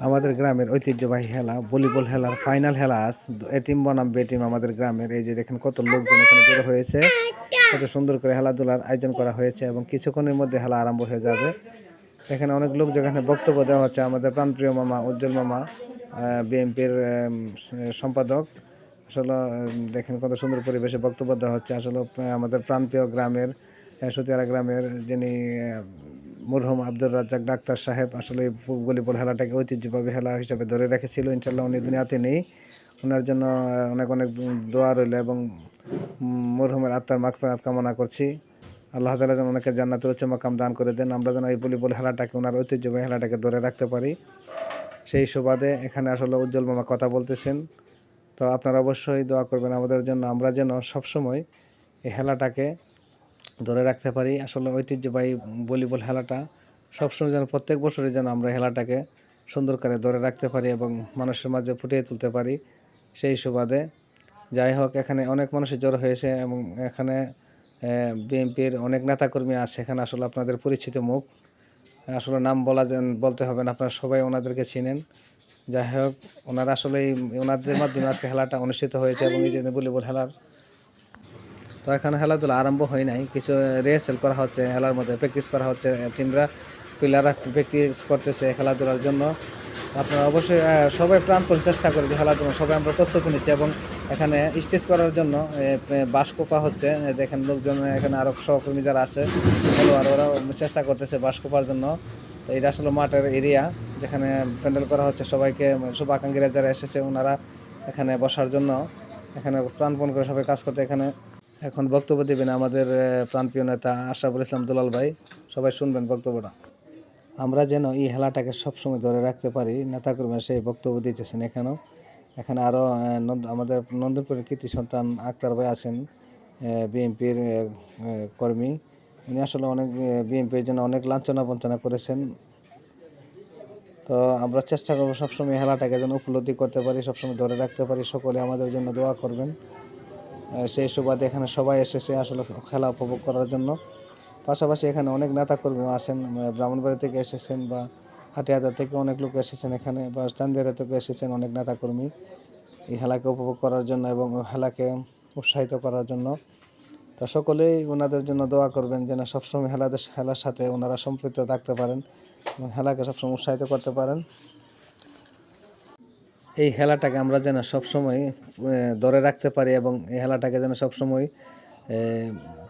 আমাদের গ্রামের ঐতিহ্যবাহী খেলা ভলিবল খেলার ফাইনাল খেলা আজ এ টিম বনাম বে টিম। আমাদের গ্রামের এই যে দেখেন কত লোকজন এখানে জড়ো হয়েছে, কত সুন্দর করে খেলাধুলার আয়োজন করা হয়েছে এবং কিছুক্ষণের মধ্যে খেলা আরম্ভ হয়ে যাবে। এখানে অনেক লোক যেখানে বক্তব্য দেওয়া হচ্ছে। আমাদের প্রাণপ্রিয় মামা উজ্জ্বল মামা, বিএনপির সম্পাদক, আসলে দেখেন কত সুন্দর পরিবেশে বক্তব্য দেওয়া হচ্ছে। আসলে আমাদের প্রাণপ্রিয় গ্রামের সতিয়ারা গ্রামের যিনি মরহুম আব্দুর রাজ্জাক ডাক্তার সাহেব আসলে ভলিবল খেলাটাকে ঐতিহ্যবাহী খেলা হিসেবে ধরে রেখেছিল। ইনশাল্লাহ উনি দুনিয়াতে নেই, ওনার জন্য অনেক অনেক দোয়া রইল এবং মরহুমের আত্মার মাগফিরাত কামনা করছি। আল্লাহ তাআলা যেন ওনাকে জান্নাতের উচ্চ মাকাম দান করে দেন। আমরা যেন এই ভলিবল খেলাটাকে, ওনার ঐতিহ্যবাহী খেলাটাকে ধরে রাখতে পারি, সেই সুবাদে এখানে আসলে উজ্জ্বল মামা কথা বলতেছেন। তো আপনারা অবশ্যই দোয়া করবেন আমাদের জন্য, আমরা যেন সবসময় এই খেলাটাকে ধরে রাখতে পারি। আসলে ঐতিহ্যবাহী ভলিবল খেলাটা সবসময় যেন প্রত্যেক বছরই যেন আমরা খেলাটাকে সুন্দর করে ধরে রাখতে পারি এবং মানুষের মাঝে ফুটিয়ে তুলতে পারি, সেই সুবাদে। যাই হোক, এখানে অনেক মানুষের জড়ো হয়েছে এবং এখানে বিএনপির অনেক নেতাকর্মী আছে। এখানে আসলে আপনাদের পরিচিত মুখ, আসলে নাম বলতে হবে না, আপনারা সবাই ওনাদেরকে চিনেন। যাই হোক, ওনারা আসলে ওনাদের মাধ্যমে আজকে খেলাটা অনুষ্ঠিত হয়েছে এবং এই যে ভলিবল খেলার তো এখানে খেলাধুলা আরম্ভ হয় নাই, কিছু রিহার্সেল করা হচ্ছে, খেলার মধ্যে প্র্যাকটিস করা হচ্ছে, প্লেয়াররা প্র্যাকটিস করতেছে খেলাধুলার জন্য। আপনারা অবশ্যই সবাই প্রাণপণ চেষ্টা করে যে খেলাধুলা সবাই আমরা প্রস্তুতি নিচ্ছি এবং এখানে স্টেজ করার জন্য বাঁশ কোপা হচ্ছে। দেখেন লোকজন এখানে আরও সহকর্মী যারা আছে ওরা চেষ্টা করতেছে বাঁশ কোপার জন্য। তো এটা আসলে মাঠের এরিয়া যেখানে প্যান্ডেল করা হচ্ছে, সবাইকে শুভাকাঙ্ক্ষীরা যারা এসেছে ওনারা এখানে বসার জন্য এখানে প্রাণপণ করে সবাই কাজ করতে। এখানে এখন বক্তব্য দেবেন আমাদের প্রাণপ্রিয় নেতা আশরাফুল ইসলাম দুলাল ভাই, সবাই শুনবেন বক্তব্যটা। আমরা যেন এই খেলাটাকে সবসময় ধরে রাখতে পারি, নেতাকর্মীরা সেই বক্তব্য দিতেছেন। এখানে আরও আমাদের নন্দনপুরের কৃতি সন্তান আক্তার ভাই আছেন, বিএনপির কর্মী। উনি আসলে অনেক বিএনপির জন্য অনেক লাঞ্ছনা বঞ্চনা করেছেন। তো আমরা চেষ্টা করবো সবসময় খেলাটাকে যেন উপলব্ধি করতে পারি, সবসময় ধরে রাখতে পারি। সকলে আমাদের জন্য দোয়া করবেন। সেই সুবাদে এখানে সবাই এসেছে আসলে খেলা উপভোগ করার জন্য। পাশাপাশি এখানে অনেক নেতাকর্মীও আছেন, ব্রাহ্মণবাড়ি থেকে এসেছেন বা হাটিহাজার থেকে অনেক লোক এসেছেন এখানে, বা চান্দিয়ারা থেকে এসেছেন অনেক নেতাকর্মী এই খেলাকে উপভোগ করার জন্য এবং খেলাকে উৎসাহিত করার জন্য। তো সকলেই ওনাদের জন্য দোয়া করবেন যেন সবসময় খেলার সাথে ওনারা সম্পৃক্ত থাকতে পারেন এবং খেলাকে সবসময় উৎসাহিত করতে পারেন। এই খেলাটাকে আমরা যেন সবসময় ধরে রাখতে পারি এবং এই খেলাটাকে যেন সবসময়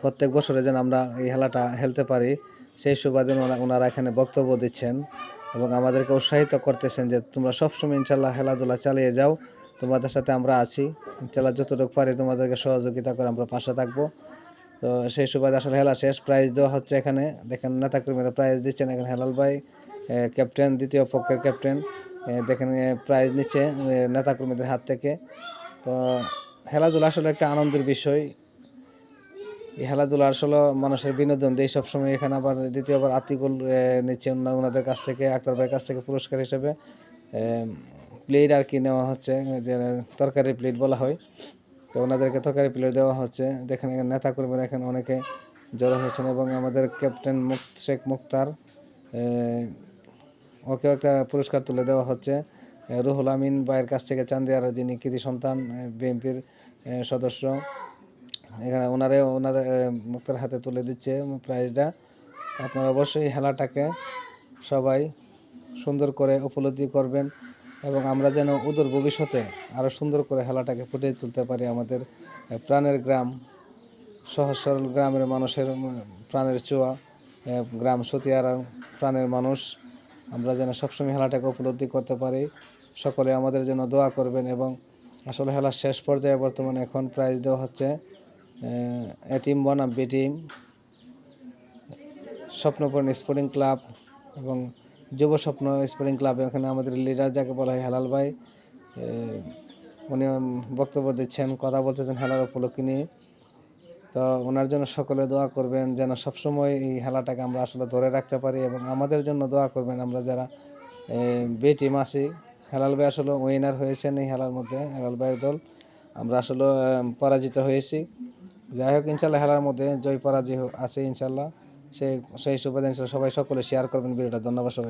প্রত্যেক বছরে যেন আমরা এই খেলাটা খেলতে পারি, সেই সুবাদে ওনারা এখানে বক্তব্য দিচ্ছেন এবং আমাদেরকে উৎসাহিত করতেছেন যে তোমরা সবসময় ইনশাল্লাহ খেলাধুলা চালিয়ে যাও, তোমাদের সাথে আমরা আছি, ইনশাল্লাহ যতটুকু পারি তোমাদেরকে সহযোগিতা করে আমরা পাশে থাকবো। তো সেই সুবাদে আসলে খেলা শেষ, প্রাইজ দেওয়া হচ্ছে। এখানে দেখেন নেতাকর্মীরা প্রাইজ দিচ্ছেন। এখানে হেলাল ভাই ক্যাপ্টেন, দ্বিতীয় পক্ষের ক্যাপ্টেন, দেখেন প্রাইজ নিচ্ছে নেতাকর্মীদের হাত থেকে। তো খেলাধুলা আসলে একটা আনন্দের বিষয়। এই খেলাধুলা আসলে মানুষের বিনোদন দেয় সবসময়। এখানে আবার দ্বিতীয়বার আতিকুল নিচ্ছে ওনাদের কাছ থেকে, আক্তার ভাইয়ের কাছ থেকে পুরস্কার হিসেবে প্লেট আর কি নেওয়া হচ্ছে, যে তরকারি প্লেট বলা হয়। তো ওনাদেরকে তরকারি প্লেট দেওয়া হচ্ছে। দেখেন নেতাকর্মীরা এখানে অনেকে জড়ো হয়েছেন এবং আমাদের ক্যাপ্টেন শেখ মুক্তার, ওকেও একটা পুরস্কার তুলে দেওয়া হচ্ছে রুহুল আমিন ভাইয়ের কাছ থেকে, চান্দিয়ার যিনি কৃতি সন্তান বিএনপির সদস্য। এখানে ওনাদের মুক্তার হাতে তুলে দিচ্ছে প্রাইজটা। আপনারা অবশ্যই খেলাটাকে সবাই সুন্দর করে উপলব্ধি করবেন এবং আমরা যেন অদূর ভবিষ্যতে আরও সুন্দর করে খেলাটাকে ফুটিয়ে তুলতে পারি। আমাদের প্রাণের গ্রাম, সহজ সরল গ্রামের মানুষের প্রাণের ছোঁয়া গ্রাম সতিয়ারা প্রাণের মানুষ, আমরা যেন সবসময় খেলাটাকে উপলব্ধি করতে পারি। সকলে আমাদের জন্য দোয়া করবেন এবং আসলে খেলার শেষ পর্যায়ে বর্তমানে এখন প্রাইজ দেওয়া হচ্ছে এ টিম বনাম বি টিম, স্বপ্নপূরণ স্পোর্টিং ক্লাব এবং যুব স্বপ্ন স্পোর্টিং ক্লাব। এখানে আমাদের লিডার যাকে বলা হয় হেলাল ভাই, উনি বক্তব্য দিচ্ছেন, কথা বলতেছেন খেলার উপলক্ষে নিয়ে। তো ওনার জন্য সকলে দোয়া করবেন যেন সবসময় এই খেলাটাকে আমরা আসলে ধরে রাখতে পারি এবং আমাদের জন্য দোয়া করবেন আমরা যারা বি টিম আছি। হেলাল ভাই আসলে উইনার হয়েছেন এই খেলার মধ্যে, হেলাল ভাইয়ের দল। আমরা আসলে পরাজিত হয়েছি। যাই হোক, ইনশাল্লাহ খেলার মধ্যে জয় পরাজয় আছে ইনশাল্লাহ। সেই সুবাদে সবাই সকলে শেয়ার করবেন ভিডিওটা। ধন্যবাদ সবাই।